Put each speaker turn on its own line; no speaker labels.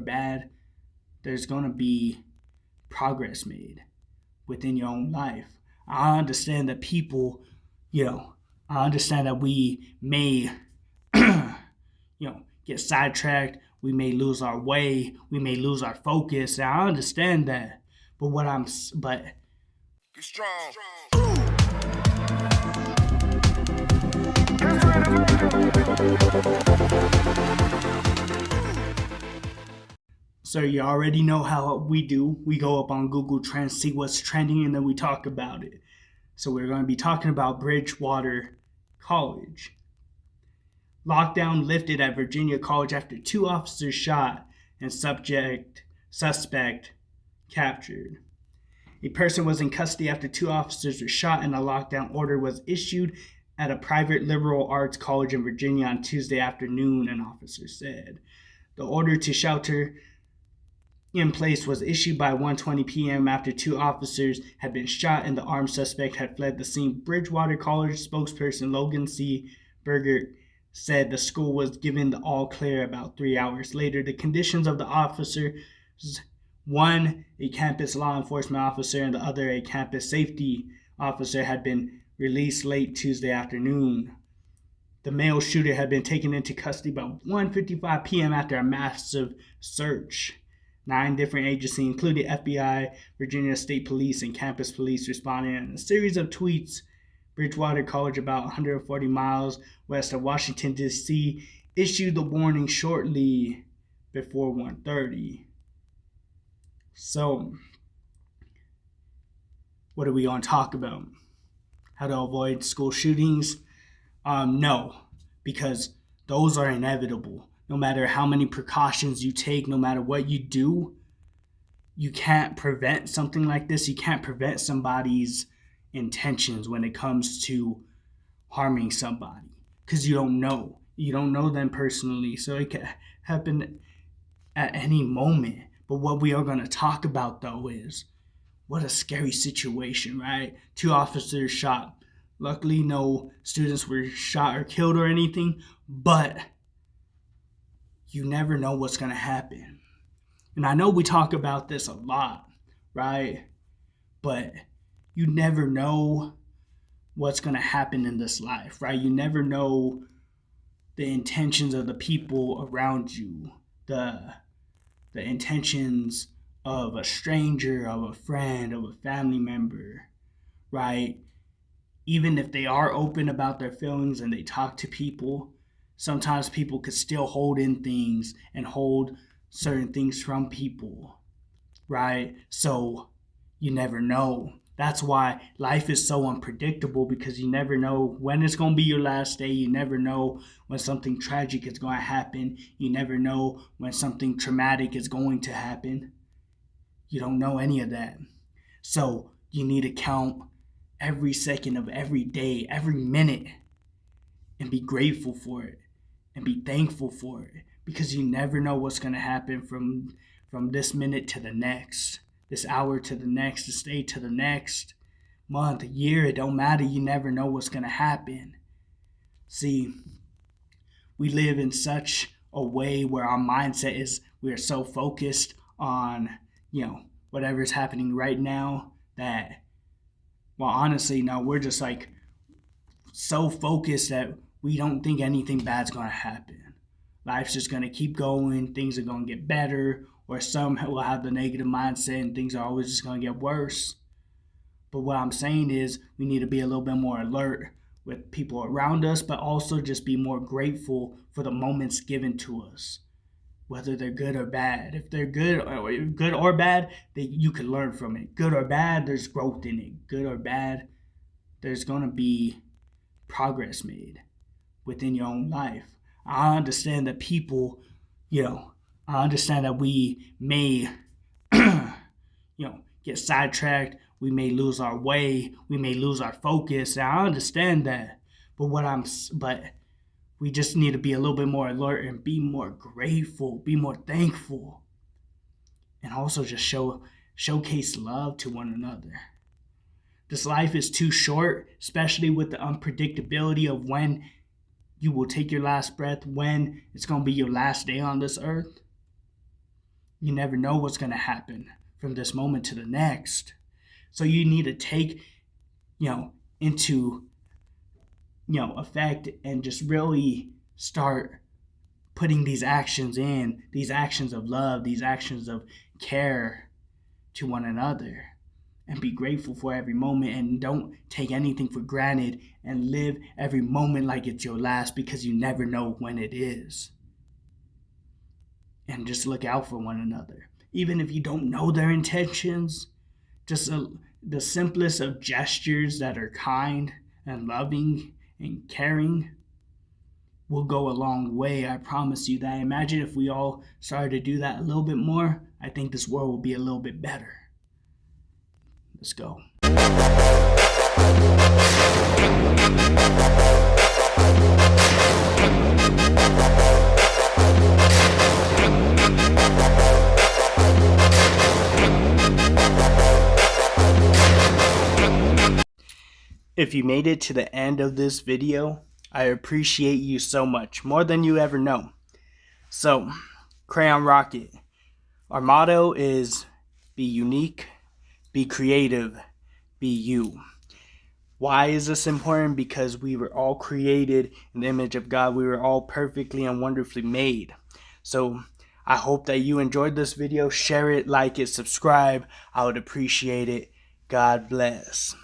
bad, there's going to be progress made within your own life. I understand that people, I understand that we may, get sidetracked. We may lose our way. We may lose our focus. And I understand that. But
Be strong.
So you already know how we do. We go up on Google Trends, see what's trending, and then we talk about it. So we're going to be talking about Bridgewater College. Lockdown lifted at Virginia College after 2 officers shot and suspect captured. A person was in custody after 2 officers were shot and a lockdown order was issued at a private liberal arts college in Virginia on Tuesday afternoon, an officer said. The order to shelter in place was issued by 1:20 p.m. after 2 officers had been shot and the armed suspect had fled the scene. Bridgewater College spokesperson Logan C. Berger said the school was given the all clear about 3 hours later. The conditions of the officers, one a campus law enforcement officer and the other a campus safety officer, had been released late Tuesday afternoon. The male shooter had been taken into custody by 1:55 p.m. after a massive search. 9 different agencies, including FBI, Virginia State Police, and campus police, responded in a series of tweets. Bridgewater College, about 140 miles west of Washington, D.C., issued the warning shortly before 1:30. So, what are we going to talk about? How to avoid school shootings? No, because those are inevitable. No matter how many precautions you take, no matter what you do, you can't prevent something like this. You can't prevent somebody's intentions when it comes to harming somebody, because you don't know. You don't know them personally, so it can happen at any moment. But what we are going to talk about, though, is what a scary situation, right? 2 officers shot. Luckily, no students were shot or killed or anything, but you never know what's going to happen. And I know we talk about this a lot, right? But you never know what's going to happen in this life, right? You never know the intentions of the people around you, the intentions of a stranger, of a friend, of a family member, right? Even if they are open about their feelings and they talk to people, sometimes people could still hold in things and hold certain things from people, right? So you never know. That's why life is so unpredictable, because you never know when it's going to be your last day. You never know when something tragic is going to happen. You never know when something traumatic is going to happen. You don't know any of that. So you need to count every second of every day, every minute, and be grateful for it and be thankful for it, because you never know what's going to happen from this minute to the next, this hour to the next, this day to the next, month, year. It don't matter. You never know what's going to happen. See, we live in such a way where our mindset is, we are so focused on, whatever's happening right now that, well, honestly, no, we're just like so focused that we don't think anything bad's going to happen. Life's just going to keep going. Things are going to get better, or some will have the negative mindset and things are always just going to get worse. But what I'm saying is we need to be a little bit more alert with people around us, but also just be more grateful for the moments given to us, whether they're good or bad. If they're good or bad, you can learn from it. Good or bad, there's growth in it. Good or bad, there's going to be progress made within your own life. I understand that people, I understand that we may, get sidetracked. We may lose our way. We may lose our focus. And I understand that. But we just need to be a little bit more alert and be more grateful, be more thankful, and also just showcase love to one another. This life is too short, especially with the unpredictability of when you will take your last breath, when it's going to be your last day on this earth. You never know what's going to happen from this moment to the next. So you need to take, into, effect and just really start putting these actions in, these actions of love, these actions of care to one another. And be grateful for every moment and don't take anything for granted and live every moment like it's your last, because you never know when it is. And just look out for one another. Even if you don't know their intentions, just the simplest of gestures that are kind and loving and caring will go a long way. I promise you that. Imagine if we all started to do that a little bit more. I think this world will be a little bit better. Let's go. If you made it to the end of this video, I appreciate you so much, more than you ever know. So, Crayon Rocket, our motto is be unique, be creative, be you. Why is this important? Because we were all created in the image of God. We were all perfectly and wonderfully made. So I hope that you enjoyed this video. Share it, like it, subscribe. I would appreciate it. God bless.